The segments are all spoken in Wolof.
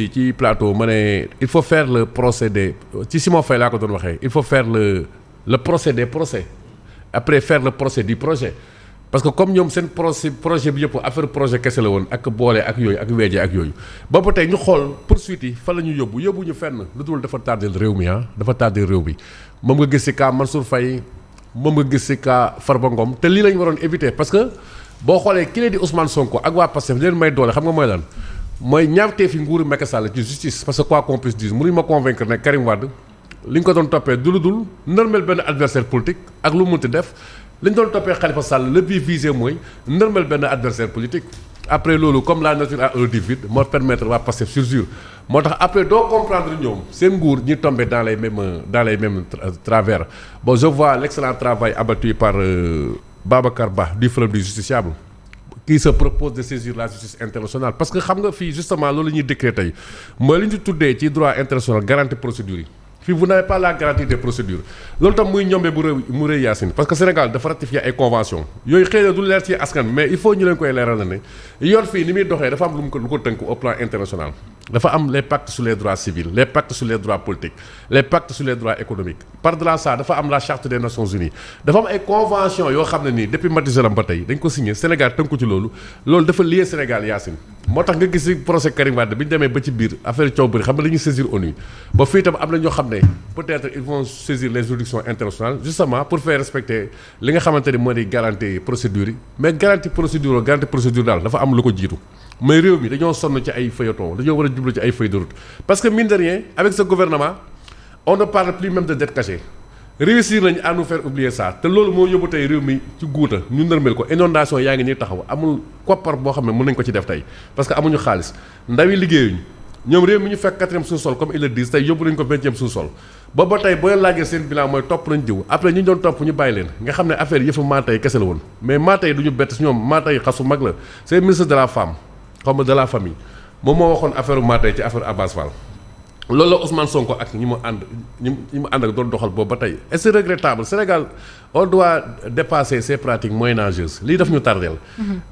ci plateau ma ne il faut faire le procédé ci Simon Faye laa ko doon waxee il faut faire le procès des procès après faire le procès du projet parce que comme ñoom seen projet bi yëpp affaire projet kese la woon ak boole ak yooyu ak weeje ak yooyu boobu tey ñu xool poursuite yi fan la ñu yóbbu ñu fenn lu dul dafa tardel réew mi dafa tardel réew bi moom nga gis ci cas Mansour Faye moom nga gis ci cas Farba Ngom te lii la ñu waroon éviter parce que boo xoolee ki lee di Ousmane Sonko ak waa Pastef leen may doole xam nga mooy lan mooy ñaawtee fi nguuru Macky Sall ci justice parce que quoi qu'on puisse dire mënuñu ma convaincre ne Karim Wade li ñu ko doon toppee du lu dul nërmel benn adversaire politique ak lu mu munti def li ñu doon toppee Khalifa Sall le but visé mooy nërmel benn adversaire politique après loolu comme la nature a horreur du vide moo permettre waa Pastef surjure moo tax après doo comprendre ñoom seen nguur ñi tombé dans les mêmes travers bon je vois l'excellent travail abattu par Babacar Ba du Forum du Justiciable qui se propose de saisir la justice internationale parce que xam nga fii justement loolu la ñuy décréter tey mooy li ñu tuddee ci droit international garantie procédure yi fii vous n'avez pas la garantie des procédures loolu tam muy ñombee mu rëy Yacine parce que Sénégal dafa ratifier ay convention yooyu xëy na du leer ci askan mais il faut ñu leen koy leeral na ne yoon fii ni muy doxee dafa am lu ko tënk au plan international dafa am les pactes sur les droits civils les pactes sur les droits politiques les pactes sur les droits économiques par-delà ça dafa am la charte des Nations Unies dafa am ay convention yoo xam ne nii depuis Mathusalem ba tey dañ ko signé Sénégal tënku ci loolu dafa lié Sénégal Yacine moo tax nga gis ci procès Karim Wade bi ñu demee ba ci biir affaire coow bëri xam nga dañuy saisir ONU ba fii itam am na ñoo xam ne peut-être ils vont saisir les juridictions internationales justement pour faire respecter li nga xamante ni moo di garantie procédure yi mais garantie procédure daal dafa am lu ko jiitu mais réew mi dañoo sonn ci ay feuilleton dañoo war a jublu ci ay feuille de route parce que mine de rien avec ce gouvernement on ne parle plus même de dette cachée réussir nañu à nous faire oublier ça te loolu moo yóbbu tey réew mi ci guuta ñu nërmel ko inondation yaa ngi nii taxaw amul koppar boo xam ne mën nañ ko ci def tey parce que amuñu xaalis ndaw yi liggéeyuñu ñoom réew mi ñu fekk 4e sous-sol comme ils le disent tey yóbbu nañu ko 20e sous-sol booba tey boo leen laajee seen bilan mooy topp nañ jiw après ñu doon topp ñu bàyyi leen nga xam ne affaire yëfu maatay kese la woon mais maatay du ñu bett si ñoom maatay xasu mag la c'est ministre de la femme xaw ma de la famille moom moo waxoon affaire maatay ci affaire Abass Fall loolu la Ousmane Sonko ak ñi mu ànd ak doon doxal boobu ba tey et c'est regrettable Sénégal on doit dépasser ces pratiques moyenâgeuses lii daf ñu tardeel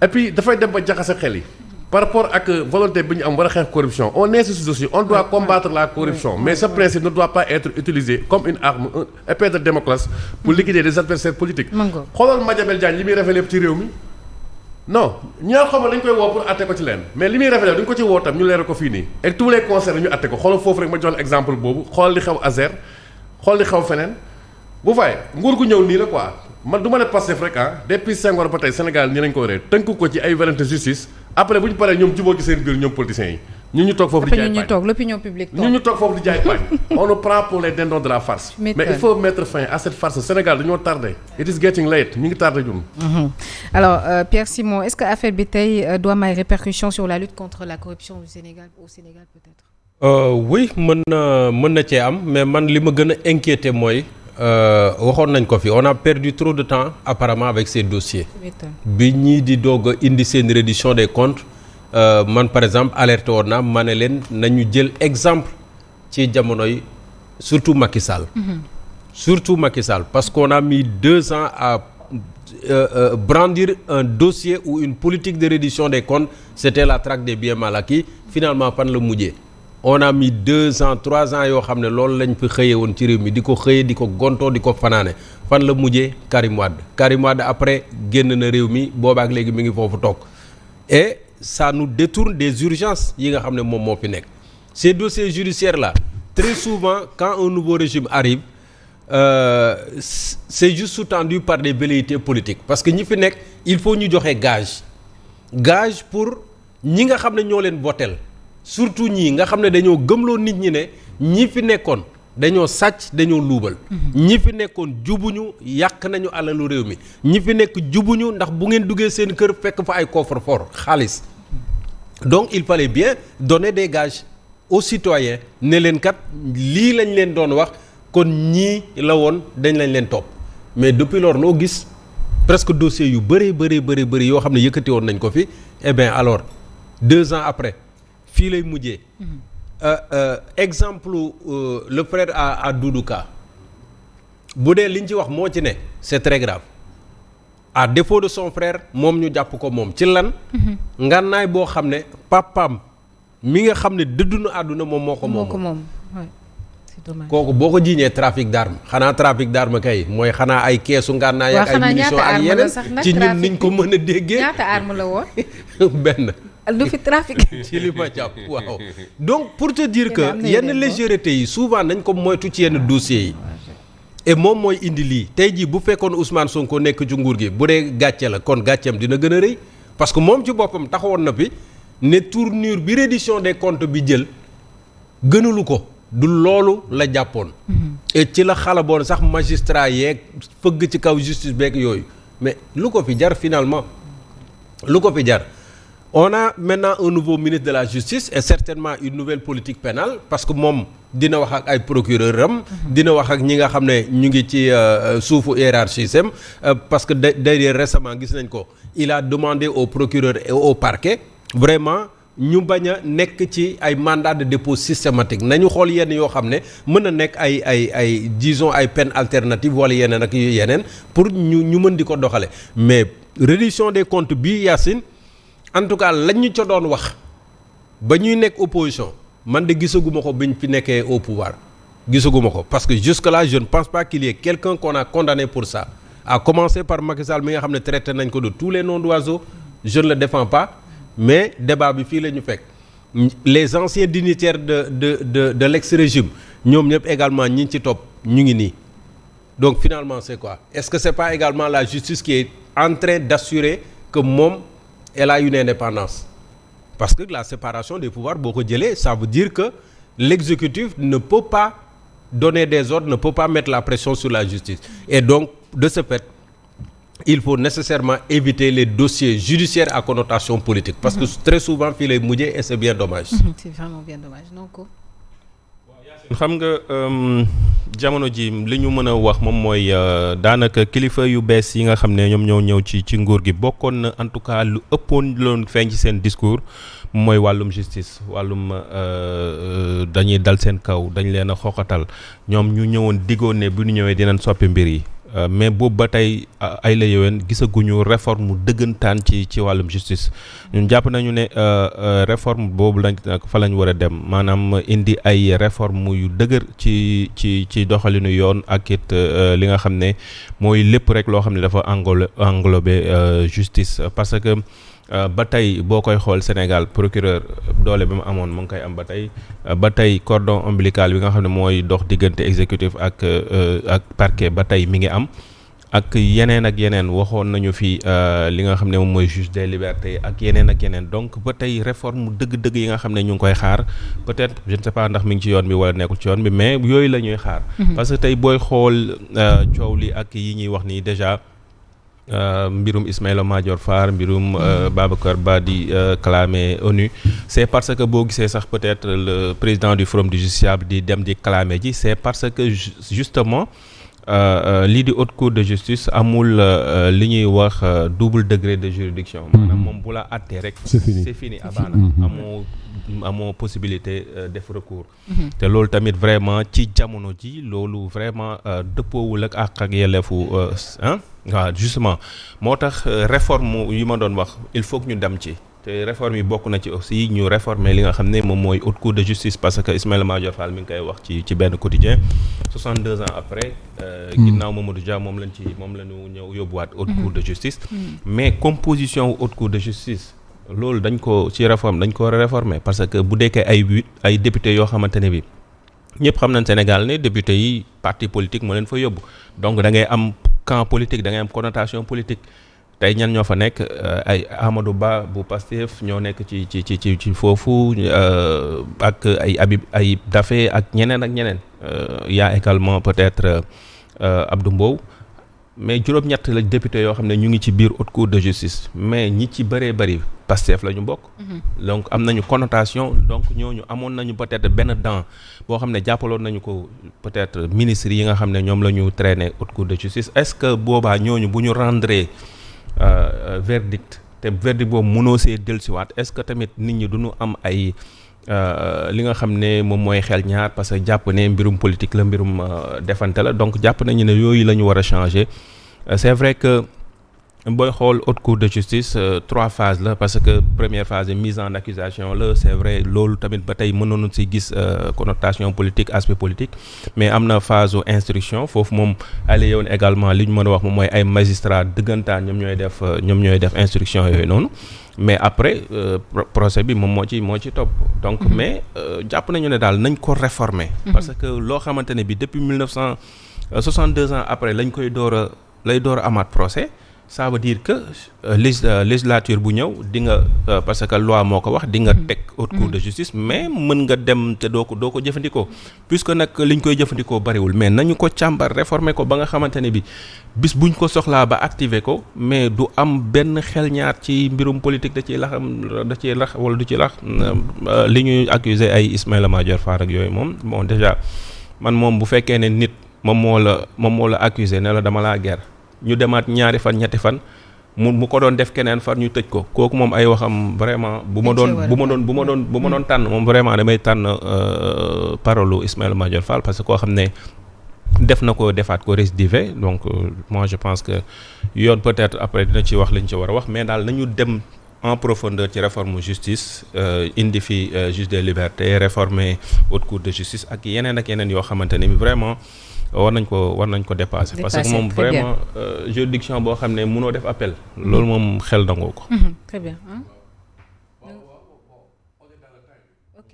et puis dafay dem ba jaxase xel yi par rapport ak volonté bi ñu am war a xeex corruption on insiste dessus on doit combattre la corruption mais ce principe ne doit pas être utilisé comme une arme une épée de Damoclès pour liquider des adversaires politiques xoolal Madiambel Diagne li muy révélé ci réew mi non ñaar xamal dañ koy woo pour atte ko ci leen mais li muy révélé duñ ko ci woo tam ñu leeral ko fii nii et tous les concerts ñu atte ko xoolal foofu rek ma jox exemple boobu xool li xew Azer xool li xew feneen bu fay nguur gu ñëw nii la quoi man du ma ne Pastef rek depuis Senghor ba tey Sénégal nii lañ ko waree tënk ko ci ay volonté justice après bu ñu paree ñoom jubóo ci seen biir ñoom politiciens yi ñu toog foofu di jaay pañ l'opinion publique ñu toog foofu di jaay pañ on nous prend pour les dindons de la farce mais il faut mettre fin à cette farce Sénégal dañoo tardé it is getting late ñu ngi tardé ñun alors Pierre Simon est-ce que affaire bi tey doit am ay répercussions sur la lutte contre la corruption au Sénégal peut-être oui mën na cee am mais man li ma gën a inquiété mooy waxoon nañ ko fi on a perdu trop de temps apparemment avec ces dossiers bi ñii di doog a indi seen reddition des comptes man par exemple alerté woon naa ma ne leen nañu jël exemple ci jamonoy surtout Macky Sall surtout Macky Sall parce qu'on a mis 2 ans à brandir un dossier ou une politique de reddition des comptes c'était la traque des biens mal acquis finalement fan la mujjee on a mis 2 ans 3 ans yoo xam ne loolu lañ fi xëyee woon ci réew mi di ko xëyee di ko gontoo di ko fanaane fan la mujjee Karim Wade après génn na réew mi boobaak léegi mi ngi foofu toog et ça nous détourne des urgences yi nga xam ne moom moo fi nekk ces dossiers judiciaires là très souvent quand un nouveau régime arrive c'est juste sous-tendu par des velléités politiques parce que ñi fi nekk il faut ñu joxe gage pour ñi nga xam ne ñoo leen votel surtout ñii nga xam ne dañoo gëmloo nit ñi ne ñi fi nekkoon dañoo sàcc dañoo luubal ñi fi nekkoon jubuñu yàq nañu alalu réew mi ñi fi nekk jubuñu ndax bu ngeen duggee seen kër fekk fa ay coffre-fort xaalis donc il fallait bien donner des gages aux citoyens ne leen kat lii lañ leen doon wax kon ñii la woon dañ lañ leen topp mais depuis lors loo gis presque dossiers yu bëri yoo xam ne yëkkati woon nañ ko fi eh bien alors 2 ans après fii lay mujjee exemple le frère à Doudou Ka bu dee liñ ci wax moo ci ne c'est très grave à défaut de son frère moom ñu jàpp ko moom ci lan ngànnaay boo xam ne papaam mi nga xam ne dëddu na àdduna moom moo ko moom. C'est dommage. kooku boo ko jiiñee trafic d'armes xanaa trafic d'armes kay mooy xanaa ay keesu ngànnaay ak ay munitions ak yeneen ci ñun niñ ko mën a déggee. ñaata arme la woon. benn. du fi trafic. ci li ma jàpp waaw donc pour te dire que yenn légèreté yi souvent nañ ko moytu ci yenn dossiers yi. et moom mooy indi lii tey jii bu fekkoon Ousmane Sonko nekk ci nguur gi bu dee gàcce la kon gàcceem dina gën a rëy parce que moom ci boppam taxawoon na fi ne tournure bi reddition des comptes bi jël gënalu ko du loolu la jàppoon. et ci la xalaboon sax magistrat yeeg fëgg ci kaw justice beeg yooyu mais lu ko fi jar finalement lu ko fi jar. On a maintenant un nouveau ministre de la justice et certainement une nouvelle politique pénale parce que moom dina wax ak ay procureur am dina wax ak ñi nga xam ne ñu ngi ci suufu hiérarchie sem parce que derrière récemment gis nañ ko il a demandé au procureur et au parquet vraiment ñu bañ a nekk ci ay mandat de dépôt systématique nañu xool yenn yoo xam ne mën na nekk ay disons ay peine alternative wala yeneen ak yeneen pour ñu mën di ko doxale mais reddition des comptes bi Yacine en tout cas lañ ñu ca doon wax ba ñuy nekk opposition man de gisaguma ko biñ fi nekkee au pouvoir gisaguma ko parce que jusque là je ne pense pas qu'il y ait quelqu'un qu'on a condamné pour ça à commencer par Macky Sall mi nga xam ne traité nañ ko de tous les noms d'oiseaux je ne le défends pas mais débat bi fii la ñu fekk les anciens dignitaires de l'ex-régime ñoom ñëpp également ñi ci topp ñu ngi nii donc finalement c'est quoi est-ce que c'est pas également la justice qui est en train d'assurer que moom elle a une indépendance parce que la séparation des pouvoirs boo ko jëlee ça veut dire que l'exécutif ne peut pas donner des ordres ne peut pas mettre la pression sur la justice et donc de ce fait il faut nécessairement éviter les dossiers judiciaires à connotation politique parce que très souvent fii lay mujjee et c'est bien dommage. C'est vraiment bien dommage donc. xam nga jamono ji li ñu mën a wax moom mooy daanaka kilifa yu bees yi nga xam ne ñoom ñoo ñëw ci nguur gi bokkoon na en tout cas lu ëppoon loon feeñ ci seen discours mooy wàllum justice wàllum dañuy dal seen kaw dañ leen a xoqatal ñoom ñu ñëwoon diggoon ne bu ñu ñëwee dinañ soppi mbir yi mais boobu ba tey ay la yoween gisaguñu réforme mu dëggantaan ci wàllum justice ñun jàpp nañu ne réforme boobu lañ fa lañ war a dem maanaam indi ay réforme yu dëgër ci doxalinu yoon ak it li nga xam ne mooy lépp rek loo xam ne dafa englobé justice parce que ba tey boo koy xool Sénégal procureur doole bi mu amoon mu ngi koy am ba tey cordon ombilical bi nga xam ne mooy dox diggante exécutif ak parquet ba tey mi ngi am ak yeneen waxoon nañu fi li nga xam ne moom mooy juge des libertés ak yeneen donc ba tey réforme dëgg-dëgg yi nga xam ne ñu ngi koy xaar peut-être je ne sais pas ndax mi ngi ci yoon bi wala nekkul ci yoon bi mais yooyu la ñuy xaar parce que tey booy xool coow li ak yi ñuy wax nii déjà mbirum Ismaïla Madior Fall mbirum Babacar Ba di clamer ONU c'est parce que boo gisee sax peut-être le président du Forum du justiciable di dem di clamer ji c'est parce que justement lii di haute cour de justice amul li ñuy wax double degré de juridiction maanaam moom bu la àttee rek c'est fini abaana amoo possibilité def recours te loolu tamit vraiment ci jamono ji loolu vraiment dëppoowul ak yelleefu waaw justement moo tax réforme yi ma doon wax il faut que ñu dem ci te réforme yi bokk na ci aussi ñu réformer li nga xam ne moom mooy haute cour de justice parce que Ismaïla Madior Fall mi ngi koy wax ci benn quotidien 62 ans après ginnaaw Mamadou Dia moom la ñu ñëw yóbbuwaat haute cour de justice mais composition haute cour de justice loolu dañ ko ci réforme dañ ko war a réformer parce que bu dekkee ay député yoo xamante ne bi ñëpp xam nañ Sénégal ne député yi parti politique moo leen fa yóbbu donc da ngay am camp politique da ngay am connotation politique tey ñan ñoo fa nekk ay Amadou Ba bu Pastef ñoo nekk ci foofu ak ay Daffé ak ñeneen y a également peut-être Abdou Mbow mais juróom-ñett la député yoo xam ne ñu ngi ci biir haute cour de justice mais ñi ci bëree bëri Pastef la ñu bokk donc am nañu connotation donc ñooñu amoon nañu peut-être benn dent boo xam ne jàppaloon nañu ko peut-être ministres yi nga xam ne ñoom la ñu traîner haute cour de justice est-ce que boobaa ñooñu bu ñu rendre verdict te verdict boobu mënoo see dellusiwaat est-ce que tamit nit ñi duñu am ay li nga xam ne moom mooy xel ñaar parce que jàpp ne mbirum politique la mbirum defante la donc jàpp nañu ne yooyu la ñu war a changer c'est vrai que booy xool haute cour de justice 3 phases la parce que première phase de mise en accusation la c'est vrai loolu tamit ba tey mënoon ci gis connotation politique aspect politique mais am na phase instruction foofu moom allé yoon également li ñu mën a wax moom mooy ay magistrats dëggantaan ñoom ñooy def instruction yooyu noonu mais après procès bi moom moo ci topp donc mais jàpp nañu ne daal nañ ko réformer parce que loo xamante ne bi depuis 1962 ans après lañ koy door a amaat procès ça veut dire que législature bu ñëw di nga parce que loi moo ko wax di nga teg haute cour de justice mais mën nga dem te doo ko jëfandikoo puisque nag liñ koy jëfandikoo bariwul mais nañu ko càmbar réformer ko ba nga xamante ne bi bis buñ ko soxlaa ba activer ko mais du am benn xel ñaar ci mbirum politique da ciy lax wala du ci lax li ñuy accuser ay Ismaïla Madior Fall ak yooyu moom bon déjà man moom bu fekkee ne nit moom moo la accuser ne la dama laa ger ñu demaat ñaari fan ñetti fan mu ko doon def keneen far ñu tëj ko kooku moom ay waxam vraiment bu ma doon tànn moom vraiment damay tànn parolu Ismaïla Madior Fall parce que koo xam ne def na ko defaat ko récidivé donc moi je pense que yoon peut-être après dina ci wax li ñu ci war a wax mais daal nañu dem en profondeur ci réforme justice indi fi juge des libertés réformer haute cour de justice ak yeneen yoo xamante ne vraiment war nañ ko dépasser parce que moom vraiment juridiction boo xam ne mënoo def appel loolu moom xel dangoo ko. Très bien. Ok.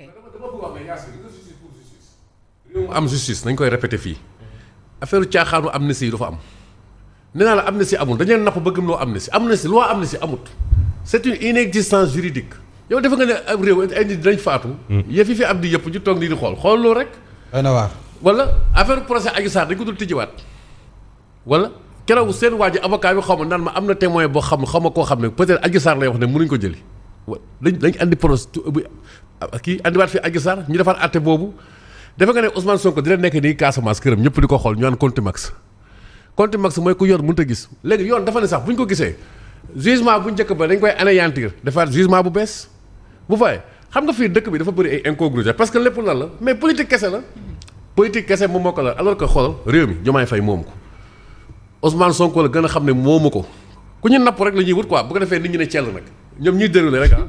réew mu am justice nañ koy répéter fii affaire caaxaanu amnistie yi dafa am nee naa la amnistie amul dañu leen napp ba gëm loo amnistie loi amnistie amut c'est une inexistence juridique yow defe nga ne ab réew ay nit dinañ faatu. yëf yi fi am di yëpp ñu toog nii di xool loolu rek. ay na waar. wala affaire procès Adji Sarr dañ ko dul tijjiwaat wala keroog seen waa ji avocat bi xaw ma naan ma am na témoin boo xam ma koo xam ne peut-être Adji Sarr lay wax ne mënuñ ko jëli dañ andi procès kii andiwaat fi Adji Sarr ñu defaat àtte boobu defe nga ne Ousmane Sonko dina nekk nii Casamance këram ñëpp di ko xool ñu naan contumax mooy ku yor mënut a gis léegi yoon dafa ne sax bu ñu ko gisee jugement bu njëkk ba dañ koy anéantir defaat jugement bu bees bu fay xam nga fii dëkk bi dafa bëri ay incongruité parce que lépp lan la mais politique kese la politique kese moom moo ko la alors que xoolal réew mi Diomaye Faye moomu ko Ousmane Sonko la gën a xam ne moomu ko ku ñu napp rek la ñuy wut quoi bu ko defee nit ñi ne cell nag ñoom ñuy déroulé rek ah.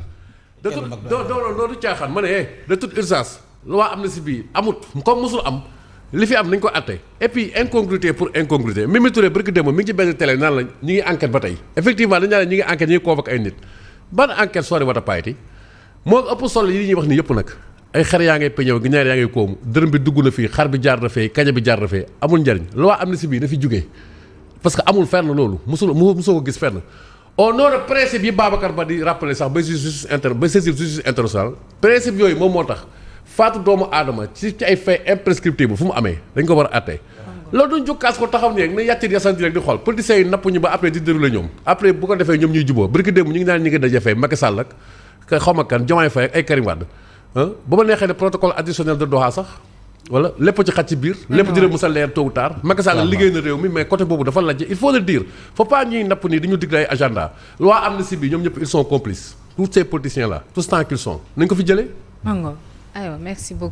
de toute doo du caaxaan ma ne de toute urgence loi amnistie bii amut comme mosul am li fi am nañ ko àtte et puis incongruité pour incongruité Mimi Touré barki démb mi ngi ci benn télé naan la ñu ngi enquête ba tey effectivement dañu naan ñu ngi enquête ñu ngi convoqué ay nit ban enquête sori wata payti moo ëpp solo yi ñuy wax ni yëpp nag ay xar yaa ngay peñew ginaar yaa ngay koomu dërëm bi dugg na fii xar bi jaar na fee kaña bi jaar na fee amul njariñ loi amnistie bii na fi jugee parce que amul fenn loolu mosoo ko gis fenn au nom de principe yi Babacar Ba di rappeler sax ba justice internationale principe yooyu moom moo tax faatu doomu aadama ci ay faits imprescriptibles fu mu amee dañ ko war a àtte loolu duñ jukkaas ko taxaw ni rek na yàttit yasanti rek di xool politiciens yi napp ñu ba après di déroulé ñoom après bu ko defee ñoom ñuy juboo barki démb ñu ngi naan ñi ngi dajafee Macky Sall ak xaw ma kan Diomaye Faye ak ay Karim Wade ba ma neexee ne protocole additionnel de Doha sax wala lépp ci xaj ci biir lépp dina mës a leer tôt ou tard Macky Sall liggéey na réew mi mais côté boobu dafa lajj il faut le dire faut pas ñuy napp nii di ñu digle ay agenda loi amnistie bi ñoom ñëpp ils sont complices tous ces politiciens là tout ce temps qu'ils sont nañ ko fi jëlee aywa merci beaucoup.